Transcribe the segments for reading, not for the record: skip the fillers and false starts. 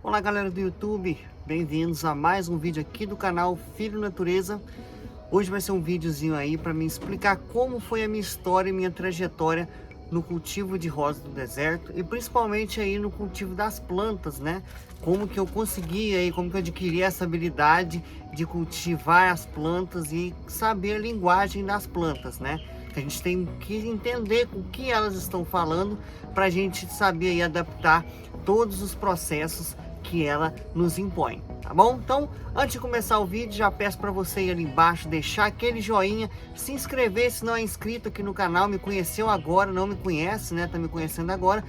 Olá galera do YouTube, bem-vindos a mais um vídeo aqui do canal Filho Natureza. Hoje vai ser um videozinho aí para me explicar como foi a minha história e minha trajetória no cultivo de rosa do deserto e principalmente aí no cultivo das plantas, né? Como que eu consegui aí, como que eu adquiri essa habilidade de cultivar as plantas e saber a linguagem das plantas, né? A gente tem que entender o que elas estão falando para a gente saber aí adaptar todos os processos que ela nos impõe, tá bom? Então, antes de começar o vídeo, já peço para você ir ali embaixo, deixar aquele joinha, se inscrever se não é inscrito aqui no canal, me conheceu agora, não me conhece, né? Tá me conhecendo agora.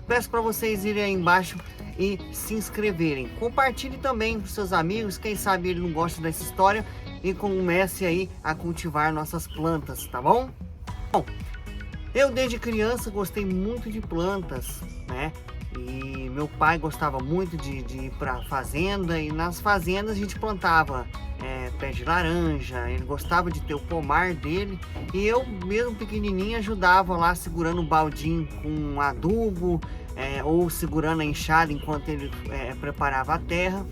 Peço para vocês irem aí embaixo e se inscreverem. Compartilhe também com seus amigos, quem sabe ele não gosta dessa história e comece aí a cultivar nossas plantas, tá bom? Bom, eu desde criança gostei muito de plantas, né? E meu pai gostava muito de ir para fazenda, e nas fazendas a gente plantava pé de laranja. Ele gostava de ter o pomar dele e eu mesmo pequenininho ajudava lá segurando um baldinho com adubo, ou segurando a enxada enquanto ele preparava a terra.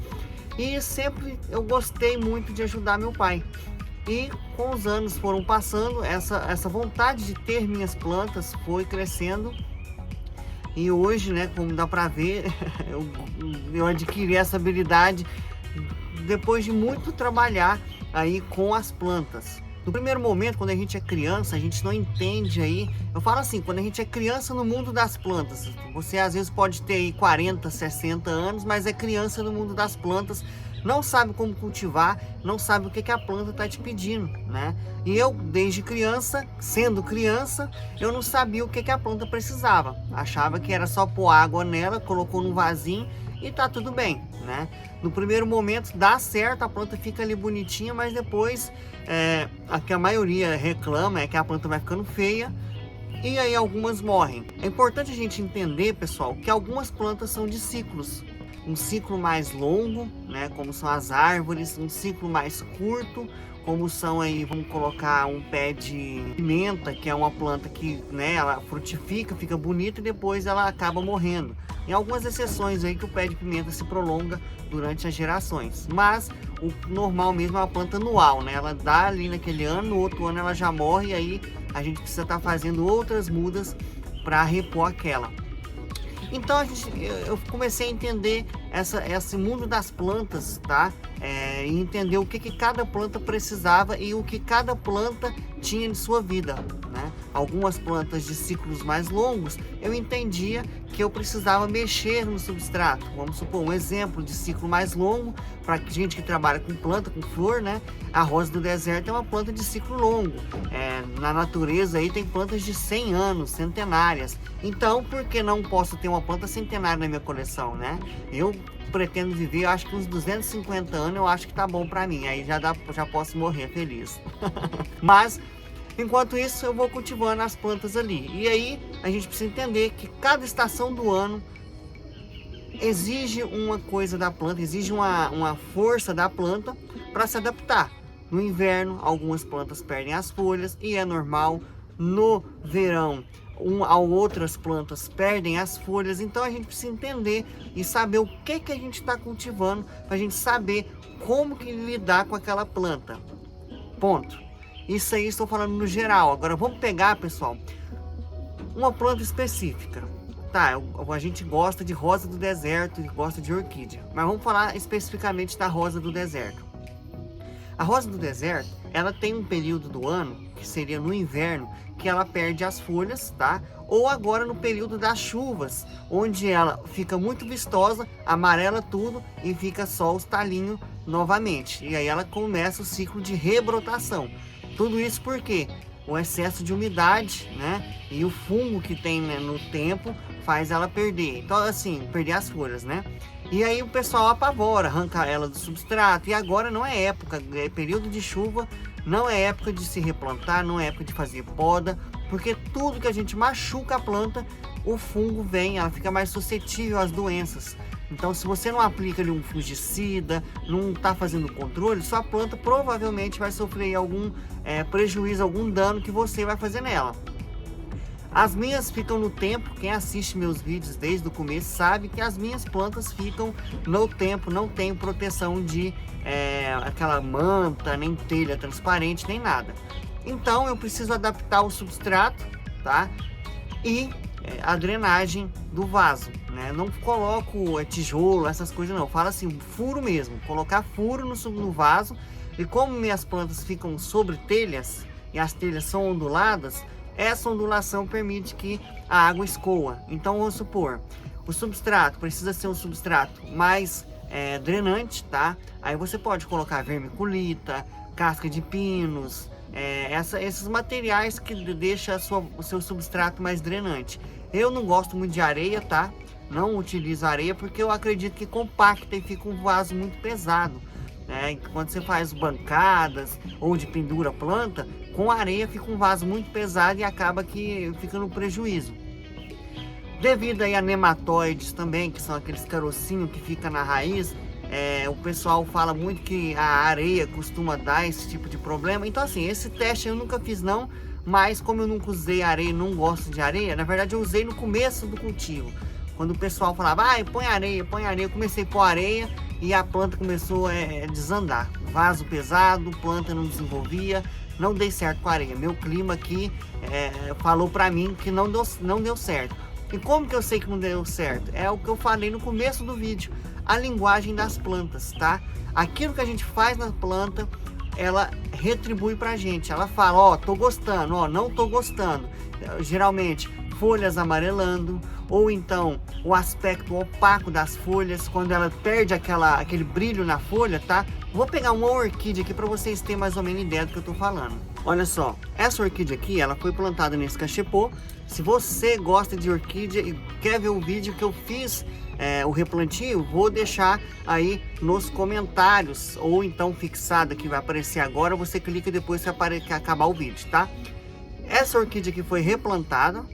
E sempre eu gostei muito de ajudar meu pai. E com os anos foram passando, essa vontade de ter minhas plantas foi crescendo. E hoje, né, como dá pra ver, eu adquiri essa habilidade depois de muito trabalhar aí com as plantas. No primeiro momento, quando a gente é criança, a gente não entende aí. Eu falo assim, quando a gente é criança no mundo das plantas, você às vezes pode ter aí 40, 60 anos, mas é criança no mundo das plantas, não sabe como cultivar, não sabe o que a planta está te pedindo, né? E eu, desde criança, sendo criança, eu não sabia o que a planta precisava. Achava que era só pôr água nela, colocou num vasinho e tá tudo bem, né? No primeiro momento dá certo, a planta fica ali bonitinha, mas depois a que a maioria reclama é que a planta vai ficando feia e aí algumas morrem. É importante a gente entender, pessoal, que algumas plantas são de ciclos. Um ciclo mais longo, né, como são as árvores, um ciclo mais curto, como são aí, vamos colocar um pé de pimenta, que é uma planta que, né, ela frutifica, fica bonita e depois ela acaba morrendo. Em algumas exceções aí que o pé de pimenta se prolonga durante as gerações, mas o normal mesmo é uma planta anual, né? Ela dá ali naquele ano, no outro ano ela já morre e aí a gente precisa estar fazendo outras mudas para repor aquela. Então eu comecei a entender esse mundo das plantas, tá? E entender o que cada planta precisava e o que cada planta tinha de sua vida, né? Algumas plantas de ciclos mais longos, eu entendia que eu precisava mexer no substrato. Vamos supor um exemplo de ciclo mais longo, para gente que trabalha com planta, com flor, né? A rosa do deserto é uma planta de ciclo longo. Na natureza aí tem plantas de 100 anos, centenárias. Então, por que não posso ter uma planta centenária na minha coleção, né? Eu pretendo viver, eu acho que uns 250 anos, eu acho que tá bom para mim. Aí já posso morrer feliz. Mas enquanto isso, eu vou cultivando as plantas ali. E aí, a gente precisa entender que cada estação do ano exige uma coisa da planta, exige uma força da planta para se adaptar. No inverno, algumas plantas perdem as folhas e é normal. No verão, outras plantas perdem as folhas. Então, a gente precisa entender e saber o que a gente está cultivando para a gente saber como que lidar com aquela planta. Ponto. Isso aí estou falando no geral. Agora vamos pegar, pessoal, uma planta específica. Tá, a gente gosta de rosa do deserto e gosta de orquídea, mas vamos falar especificamente da rosa do deserto. A rosa do deserto, ela tem um período do ano, que seria no inverno, que ela perde as folhas, tá? Ou agora no período das chuvas, onde ela fica muito vistosa, amarela tudo e fica só os talinhos novamente. E aí ela começa o ciclo de rebrotação. Tudo isso porque o excesso de umidade, né, e o fungo que tem, né, no tempo faz ela perder. Então, assim, perder as folhas, né? E aí o pessoal apavora, arranca ela do substrato. E agora não é época, é período de chuva, não é época de se replantar, não é época de fazer poda, porque tudo que a gente machuca a planta, o fungo vem, ela fica mais suscetível às doenças. Então, se você não aplica ali um fungicida, não está fazendo controle, sua planta provavelmente vai sofrer algum prejuízo, algum dano que você vai fazer nela. As minhas ficam no tempo, quem assiste meus vídeos desde o começo sabe que as minhas plantas ficam no tempo, não tem proteção de aquela manta, nem telha transparente, nem nada. Então eu preciso adaptar o substrato, tá? E a drenagem do vaso, né? Não coloco tijolo, essas coisas não, fala assim, furo mesmo, colocar furo no vaso. E como minhas plantas ficam sobre telhas, e as telhas são onduladas, essa ondulação permite que a água escoa. Então vamos supor, o substrato precisa ser um substrato mais drenante, tá? Aí você pode colocar vermiculita, casca de pinos, esses materiais que deixam o seu substrato mais drenante. Eu não gosto muito de areia, tá? Não utilizo areia porque eu acredito que compacta e fica um vaso muito pesado. Quando você faz bancadas ou de pendura planta, com areia fica um vaso muito pesado e acaba que fica no prejuízo. Devido aí a nematóides também, que são aqueles carocinhos que ficam na raiz, o pessoal fala muito que a areia costuma dar esse tipo de problema. Então assim, esse teste eu nunca fiz não, mas como eu nunca usei areia, não gosto de areia, na verdade eu usei no começo do cultivo. Quando o pessoal falava, põe areia, eu comecei a pôr areia e a planta começou a desandar. Vaso pesado, planta não desenvolvia, não dei certo com a areia. Meu clima aqui falou pra mim que não deu certo. E como que eu sei que não deu certo? É o que eu falei no começo do vídeo, a linguagem das plantas, tá? Aquilo que a gente faz na planta, ela retribui pra gente. Ela fala, ó, tô gostando, ó, não tô gostando. Geralmente, folhas amarelando, ou então o aspecto opaco das folhas, quando ela perde aquele brilho na folha, tá? Vou pegar uma orquídea aqui para vocês terem mais ou menos ideia do que eu tô falando. Olha só, essa orquídea aqui, ela foi plantada nesse cachepô. Se você gosta de orquídea e quer ver o vídeo que eu fiz, o replantio, vou deixar aí nos comentários, ou então fixado que vai aparecer agora, você clica depois que acabar o vídeo, tá? Essa orquídea aqui foi replantada.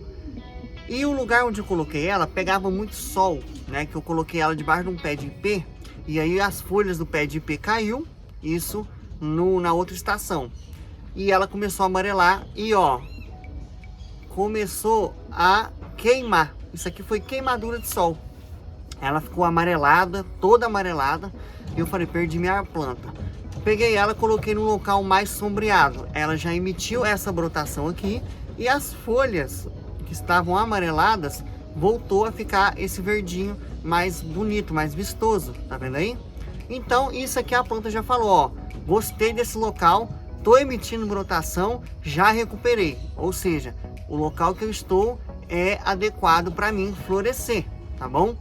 E o lugar onde eu coloquei ela pegava muito sol, né? Que eu coloquei ela debaixo de um pé de ipê. E aí as folhas do pé de ipê caiu, isso na outra estação. E ela começou a amarelar e ó, começou a queimar. Isso aqui foi queimadura de sol. Ela ficou amarelada, toda amarelada. E eu falei, perdi minha planta. Peguei ela, coloquei num local mais sombreado. Ela já emitiu essa brotação aqui e as folhas que estavam amareladas, voltou a ficar esse verdinho mais bonito, mais vistoso, tá vendo aí? Então isso aqui a planta já falou, ó, gostei desse local, tô emitindo brotação, já recuperei, ou seja, o local que eu estou é adequado para mim florescer, tá bom?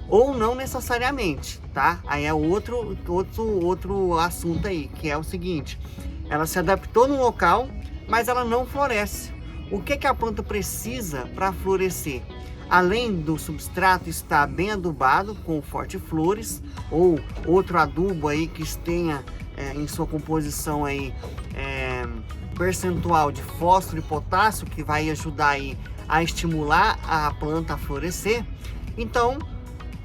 Ou não necessariamente, tá? Aí é outro assunto aí, que é o seguinte, ela se adaptou no local, mas ela não floresce. O que a planta precisa para florescer? Além do substrato estar bem adubado com forte flores ou outro adubo aí que tenha em sua composição aí percentual de fósforo e potássio, que vai ajudar aí a estimular a planta a florescer. Então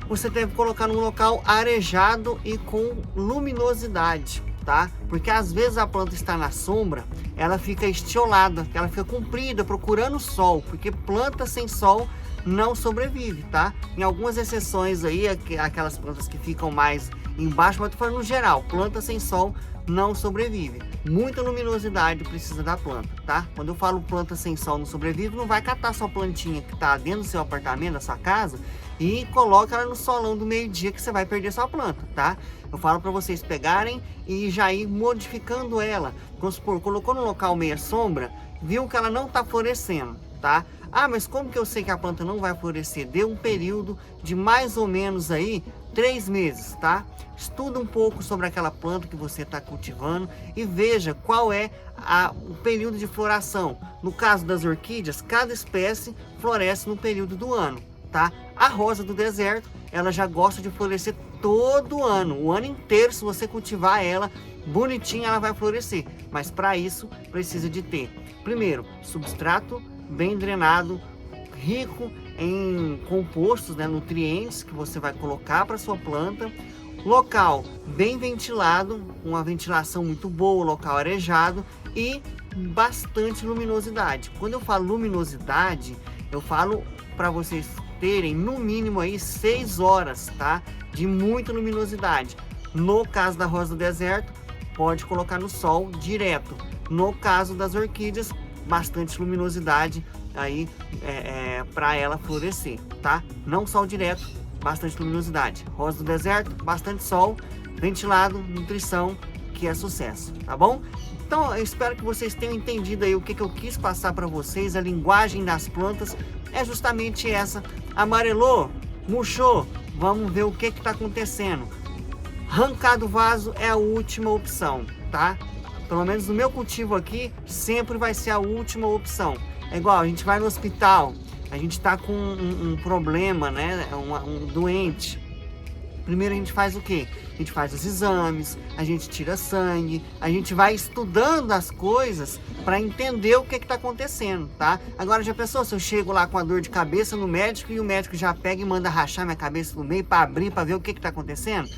você deve colocar num local arejado e com luminosidade, tá? Porque às vezes a planta está na sombra, ela fica estiolada, ela fica comprida, procurando sol, porque planta sem sol não sobrevive, tá? Em algumas exceções aí, aquelas plantas que ficam mais embaixo, mas tô falando no geral, planta sem sol não sobrevive. Muita luminosidade precisa da planta, tá? Quando eu falo planta sem sol não sobrevive, não vai catar sua plantinha que tá dentro do seu apartamento, da sua casa, e coloca ela no solão do meio-dia que você vai perder sua planta, tá? Eu falo para vocês pegarem e já ir modificando ela. Vamos supor, colocou no local meia sombra, viu que ela não está florescendo, tá? Ah, mas como que eu sei que a planta não vai florescer? Dê um período de mais ou menos aí 3 meses, tá? Estuda um pouco sobre aquela planta que você está cultivando e veja qual é o período de floração. No caso das orquídeas, cada espécie floresce no período do ano, tá? A rosa do deserto, ela já gosta de florescer todo ano, o ano inteiro. Se você cultivar ela bonitinha, ela vai florescer. Mas para isso, precisa de ter, primeiro, substrato bem drenado, rico em compostos, né, nutrientes que você vai colocar para sua planta, local bem ventilado, uma ventilação muito boa, local arejado e bastante luminosidade. Quando eu falo luminosidade, eu falo para vocês terem no mínimo aí 6 horas, tá? De muita luminosidade. No caso da rosa do deserto, pode colocar no sol direto. No caso das orquídeas, bastante luminosidade aí para ela florescer, tá? Não sol direto, bastante luminosidade. Rosa do deserto, bastante sol, ventilado, nutrição, que é sucesso, tá bom? Então eu espero que vocês tenham entendido aí o que eu quis passar para vocês. A linguagem das plantas é justamente essa. Amarelou, murchou, vamos ver o que está acontecendo. Arrancar do vaso é a última opção, tá? Pelo menos no meu cultivo aqui, sempre vai ser a última opção. É igual, a gente vai no hospital, a gente está com um problema, né? Um doente. Primeiro a gente faz o quê? A gente faz os exames, a gente tira sangue, a gente vai estudando as coisas para entender o que está acontecendo, tá? Agora já pensou se eu chego lá com a dor de cabeça no médico e o médico já pega e manda rachar minha cabeça no meio para abrir, para ver o que está acontecendo?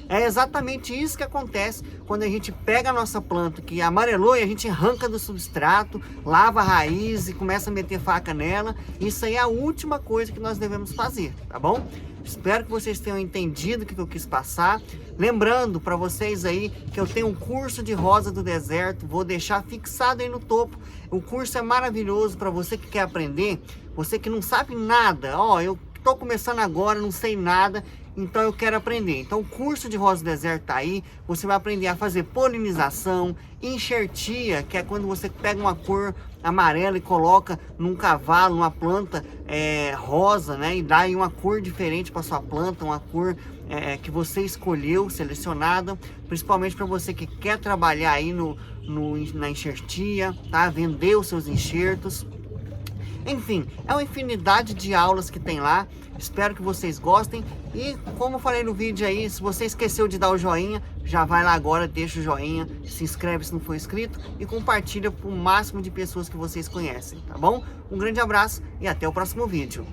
É exatamente isso que acontece quando a gente pega a nossa planta que amarelou e a gente arranca do substrato, lava a raiz e começa a meter faca nela. Isso aí é a última coisa que nós devemos fazer, tá bom? Espero que vocês tenham entendido o que eu quis passar. Lembrando para vocês aí que eu tenho um curso de rosa do deserto, vou deixar fixado aí no topo. O curso é maravilhoso para você que quer aprender, você que não sabe nada. Ó, eu tô começando agora, não sei nada, então eu quero aprender. Então o curso de rosa do deserto tá aí, você vai aprender a fazer polinização, enxertia, que é quando você pega uma cor amarela e coloca num cavalo, numa planta rosa, né? E dá aí uma cor diferente para sua planta, uma cor que você escolheu, selecionada, principalmente para você que quer trabalhar aí na enxertia, tá? Vender os seus enxertos. Enfim, é uma infinidade de aulas que tem lá. Espero que vocês gostem. E como eu falei no vídeo aí, se você esqueceu de dar o joinha, já vai lá agora, deixa o joinha, se inscreve se não for inscrito e compartilha para o máximo de pessoas que vocês conhecem, tá bom? Um grande abraço e até o próximo vídeo.